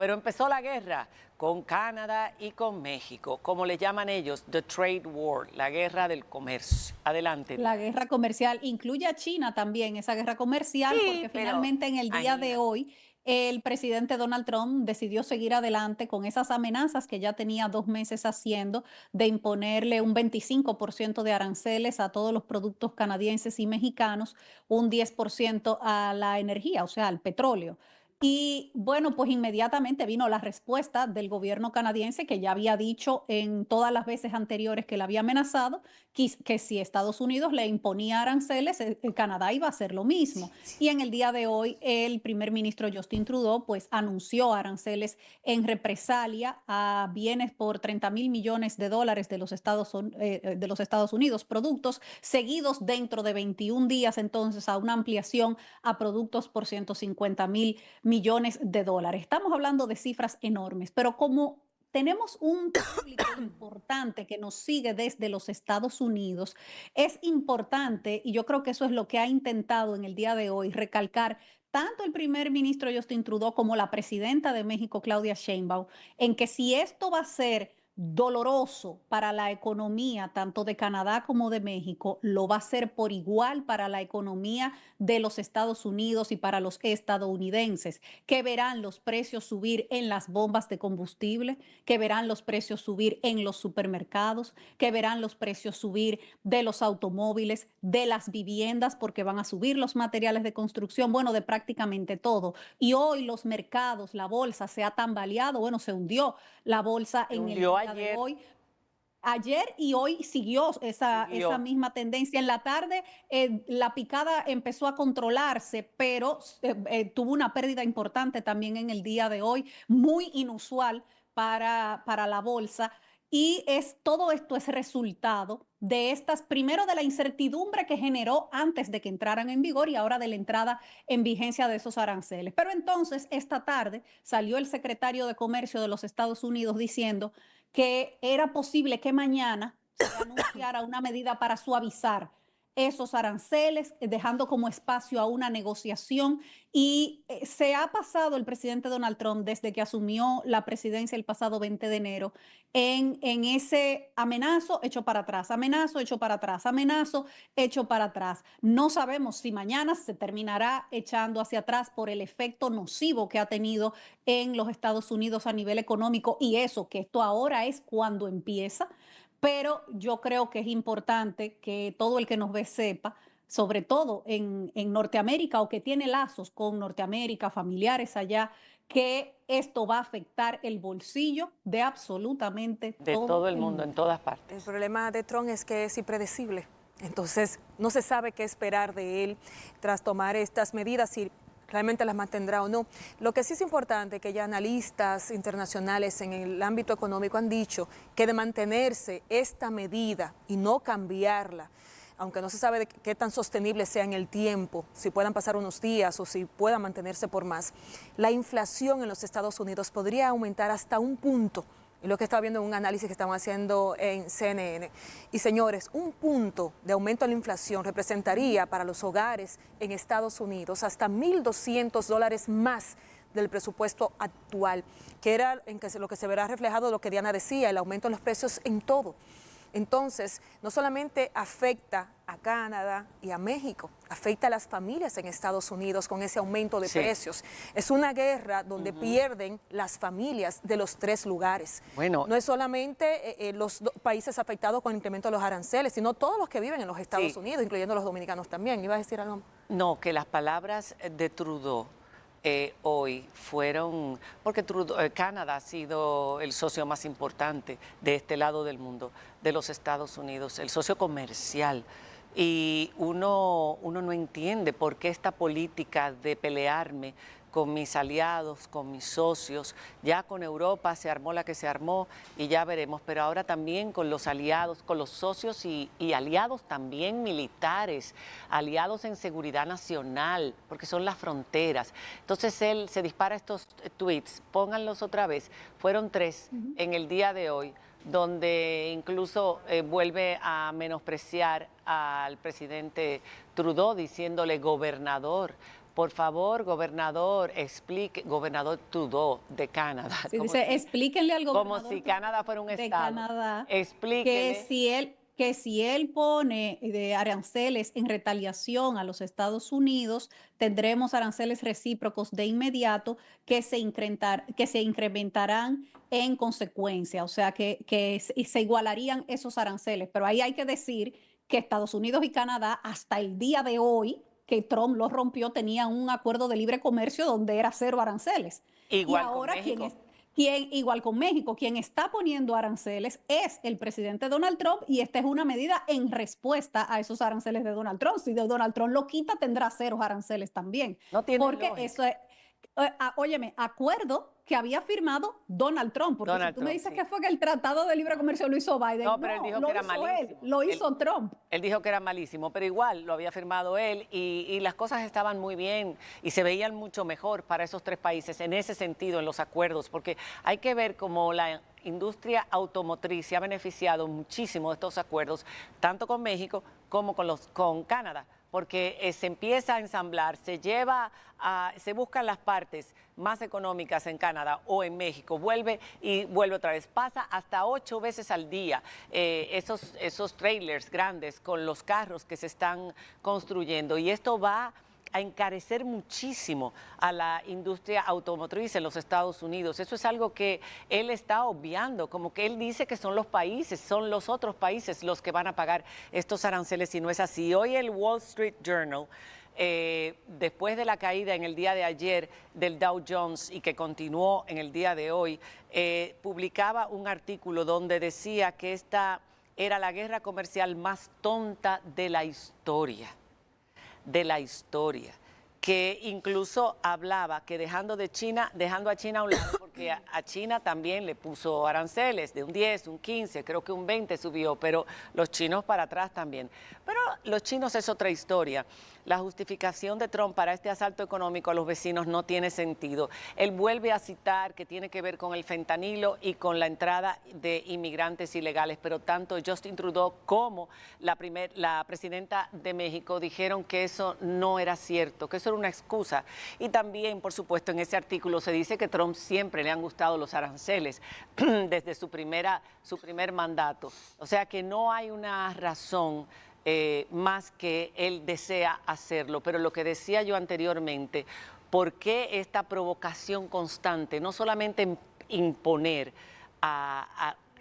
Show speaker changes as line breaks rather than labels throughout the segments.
Pero empezó la guerra con Canadá y con México, como le llaman ellos, the trade war, la guerra del comercio. Adelante,
La
Diana.
guerra comercial incluye a China también, esa guerra comercial, porque
Sí, pero
finalmente en el día de
imagínate.
hoy el presidente Donald Trump decidió seguir adelante con esas amenazas que ya tenía 2 meses haciendo de imponerle un 25% de aranceles a todos los productos canadienses y mexicanos, un 10% a la energía, o sea, al petróleo. Y bueno, pues inmediatamente vino la respuesta del gobierno canadiense que ya había dicho en todas las veces anteriores que le había amenazado que si Estados Unidos le imponía aranceles, Canadá iba a hacer lo mismo. Y en el día de hoy, el primer ministro Justin Trudeau pues anunció aranceles en represalia a bienes por 30.000 millones de dólares de los Estados Unidos, productos seguidos dentro de 21 días, entonces a una ampliación a productos por 150.000 millones de dólares. Estamos hablando de cifras enormes, pero como tenemos un público importante que nos sigue desde los Estados Unidos, es importante, y yo creo que eso es lo que ha intentado en el día de hoy, recalcar tanto el primer ministro Justin Trudeau como la presidenta de México, Claudia Sheinbaum, en que si esto va a ser doloroso para la economía tanto de Canadá como de México, lo va a ser por igual para la economía de los Estados Unidos y para los estadounidenses, que verán los precios subir en las bombas de combustible, que verán los precios subir en los supermercados, que verán los precios subir de los automóviles, de las viviendas, porque van a subir los materiales de construcción, bueno, de prácticamente todo. Y hoy los mercados, la bolsa se ha tambaleado, bueno, se hundió la bolsa
Se
en el
hundió
día de
ayer,
hoy. Ayer y hoy siguió esa
siguió.
misma tendencia. En la tarde la picada empezó a controlarse, pero tuvo una pérdida importante también en el día de hoy, muy inusual para la bolsa. Y todo esto es resultado de primero de la incertidumbre que generó antes de que entraran en vigor y ahora de la entrada en vigencia de esos aranceles. Pero entonces, esta tarde salió el secretario de Comercio de los Estados Unidos diciendo que era posible que mañana se anunciara una medida para suavizar esos aranceles, dejando como espacio a una negociación. Y se ha pasado el presidente Donald Trump desde que asumió la presidencia el pasado 20 de enero en ese amenazo hecho para atrás, amenazo hecho para atrás, amenazo hecho para atrás. No sabemos si mañana se terminará echando hacia atrás por el efecto nocivo que ha tenido en los Estados Unidos a nivel económico y eso, que esto ahora es cuando empieza, pero yo creo que es importante que todo el que nos ve sepa, sobre todo en Norteamérica o que tiene lazos con Norteamérica, familiares allá, que esto va a afectar el bolsillo de absolutamente
De
todo
todo el
el
mundo, en
mundo.
todas
El
partes.
problema de Trump es que es impredecible. Entonces, no se sabe qué esperar de él tras tomar estas medidas, si realmente las mantendrá o no. Lo que sí es importante es que ya analistas internacionales en el ámbito económico han dicho que de mantenerse esta medida y no cambiarla, aunque no se sabe de qué tan sostenible sea en el tiempo, si puedan pasar unos días o si pueda mantenerse por más, la inflación en los Estados Unidos podría aumentar hasta un punto. Y lo que estaba viendo en un análisis que estamos haciendo en CNN. Y señores, un punto de aumento en la inflación representaría para los hogares en Estados Unidos hasta $1,200 más del presupuesto actual, que era lo que se verá reflejado lo que Diana decía, el aumento en los precios en todo. Entonces, no solamente afecta a Canadá y a México, afecta a las familias en Estados Unidos con ese aumento de precios. Es una guerra donde pierden las familias de los tres lugares.
Bueno,
No es solamente los países afectados con el incremento de los aranceles, sino todos los que viven en los Estados
sí,
Unidos, incluyendo los dominicanos también. ¿Iba a decir algo?
no, que las palabras de Trudeau hoy fueron, porque Canadá ha sido el socio más importante de este lado del mundo, de los Estados Unidos, el socio comercial. Y uno no entiende por qué esta política de pelearme con mis aliados, con mis socios, ya con Europa se armó la que se armó y ya veremos, pero ahora también con los aliados, con los socios y aliados también militares, aliados en seguridad nacional, porque son las fronteras. Entonces él se dispara estos tweets, pónganlos otra vez, fueron 3 en el día de hoy, donde incluso vuelve a menospreciar al presidente Trudeau diciéndole gobernador, por favor, gobernador, explique, gobernador Trudeau de Canadá,
Sí, dice, explíquenle al
como
gobernador
si Canadá fuera un
de
estado.
Canadá
Explíquele.
que si él pone de aranceles en retaliación a los Estados Unidos, tendremos aranceles recíprocos de inmediato que se incrementarán en consecuencia, o sea, se igualarían esos aranceles. Pero ahí hay que decir que Estados Unidos y Canadá hasta el día de hoy, que Trump lo rompió, tenían un acuerdo de libre comercio donde era cero aranceles. Y
Igual con
ahora
México.
igual con México, quien está poniendo aranceles es el presidente Donald Trump y esta es una medida en respuesta a esos aranceles de Donald Trump. Si Donald Trump lo quita, tendrá cero aranceles también.
No tiene
Porque eso
lógica.
es, óyeme, acuerdo que había firmado Donald Trump, porque si
Donald
tú me
Trump,
dices
sí.
que fue que el Tratado de Libre Comercio lo hizo Biden,
No, pero él
no,
dijo que
lo
era
hizo él,
malísimo.
lo hizo Trump.
Él dijo que era malísimo, pero igual lo había firmado él y las cosas estaban muy bien y se veían mucho mejor para esos tres países en ese sentido, en los acuerdos, porque hay que ver cómo la industria automotriz se ha beneficiado muchísimo de estos acuerdos, tanto con México como con Canadá, porque se empieza a ensamblar, se buscan las partes más económicas en Canadá o en México, vuelve otra vez, pasa hasta 8 veces al día esos trailers grandes con los carros que se están construyendo y esto va a encarecer muchísimo a la industria automotriz en los Estados Unidos. Eso es algo que él está obviando, como que él dice que son los países, son los otros países los que van a pagar estos aranceles y no es así. Hoy el Wall Street Journal, después de la caída en el día de ayer del Dow Jones y que continuó en el día de hoy, publicaba un artículo donde decía que esta era la guerra comercial más tonta de la historia, que incluso hablaba que dejando a China a un lado, porque a China también le puso aranceles de un 10, un 15, creo que un 20 subió, pero los chinos para atrás también. Pero los chinos es otra historia. La justificación de Trump para este asalto económico a los vecinos no tiene sentido. Él vuelve a citar que tiene que ver con el fentanilo y con la entrada de inmigrantes ilegales, pero tanto Justin Trudeau como la presidenta de México dijeron que eso no era cierto, que eso era una excusa. Y también, por supuesto, en ese artículo se dice que Trump siempre le han gustado los aranceles desde su primer mandato. O sea que no hay una razón más que él desea hacerlo. Pero lo que decía yo anteriormente, ¿por qué esta provocación constante? No solamente imponer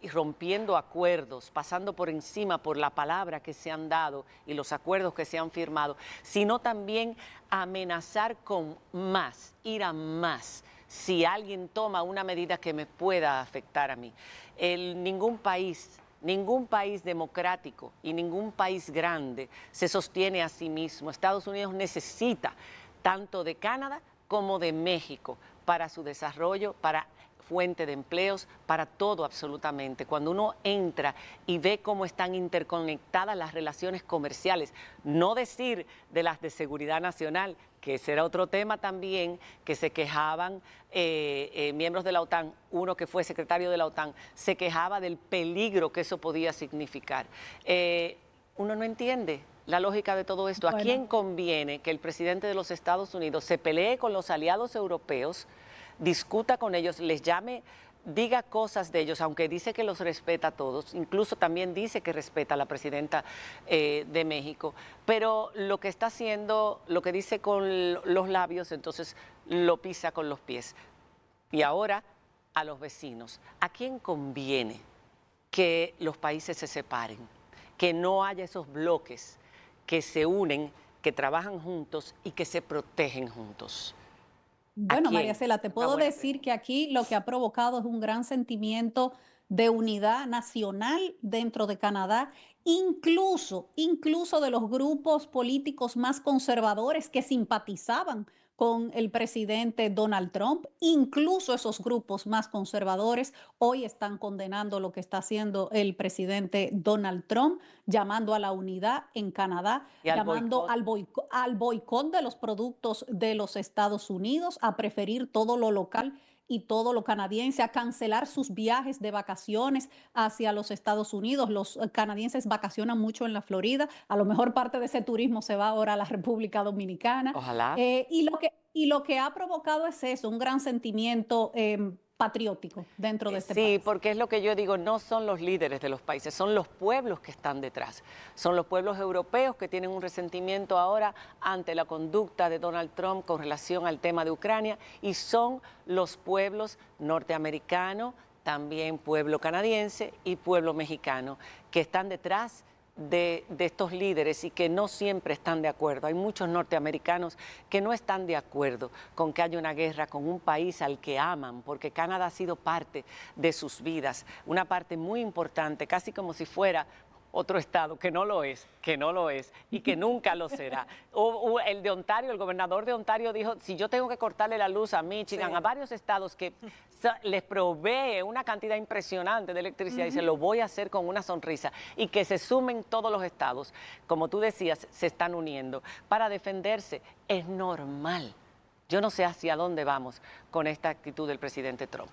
y rompiendo acuerdos, pasando por encima por la palabra que se han dado y los acuerdos que se han firmado, sino también amenazar con más, ir a más, si alguien toma una medida que me pueda afectar a mí. Ningún país democrático y ningún país grande se sostiene a sí mismo. Estados Unidos necesita tanto de Canadá como de México para su desarrollo, para fuente de empleos, para todo absolutamente. Cuando uno entra y ve cómo están interconectadas las relaciones comerciales, no decir de las de seguridad nacional, que ese era otro tema también, que se quejaban miembros de la OTAN, uno que fue secretario de la OTAN, se quejaba del peligro que eso podía significar. Uno no entiende la lógica de todo esto. ¿A quién conviene que el presidente de los Estados Unidos se pelee con los aliados europeos, discuta con ellos, les llame, diga cosas de ellos, aunque dice que los respeta a todos, incluso también dice que respeta a la presidenta de México, pero lo que está haciendo, lo que dice con los labios, entonces lo pisa con los pies? Y ahora a los vecinos, ¿a quién conviene que los países se separen, que no haya esos bloques que se unen, que trabajan juntos y que se protegen juntos?
Bueno, María Cela, te puedo
Buena
decir
pregunta.
que aquí lo que ha provocado es un gran sentimiento de unidad nacional dentro de Canadá, incluso de los grupos políticos más conservadores que simpatizaban con el presidente Donald Trump, incluso esos grupos más conservadores hoy están condenando lo que está haciendo el presidente Donald Trump, llamando a la unidad en Canadá,
Y al
llamando
boicot.
al boicot de los productos de los Estados Unidos, a preferir todo lo local y todo lo canadiense, a cancelar sus viajes de vacaciones hacia los Estados Unidos. Los canadienses vacacionan mucho en la Florida, a lo mejor parte de ese turismo se va ahora a la República Dominicana.
Ojalá.
Y lo que ha provocado es eso, un gran sentimiento patriótico dentro de este
Sí,
país.
porque es lo que yo digo, no son los líderes de los países, son los pueblos que están detrás. Son los pueblos europeos que tienen un resentimiento ahora ante la conducta de Donald Trump con relación al tema de Ucrania y son los pueblos norteamericanos, también pueblo canadiense y pueblo mexicano que están detrás de estos líderes y que no siempre están de acuerdo. Hay muchos norteamericanos que no están de acuerdo con que haya una guerra con un país al que aman, porque Canadá ha sido parte de sus vidas, una parte muy importante, casi como si fuera otro estado, que no lo es y que nunca lo será. El de Ontario, el gobernador de Ontario dijo, si yo tengo que cortarle la luz a Michigan,
Sí.
a varios estados que les provee una cantidad impresionante de electricidad, dice, lo voy a hacer con una sonrisa y que se sumen todos los estados, como tú decías, se están uniendo para defenderse. Es normal. Yo no sé hacia dónde vamos con esta actitud del presidente Trump.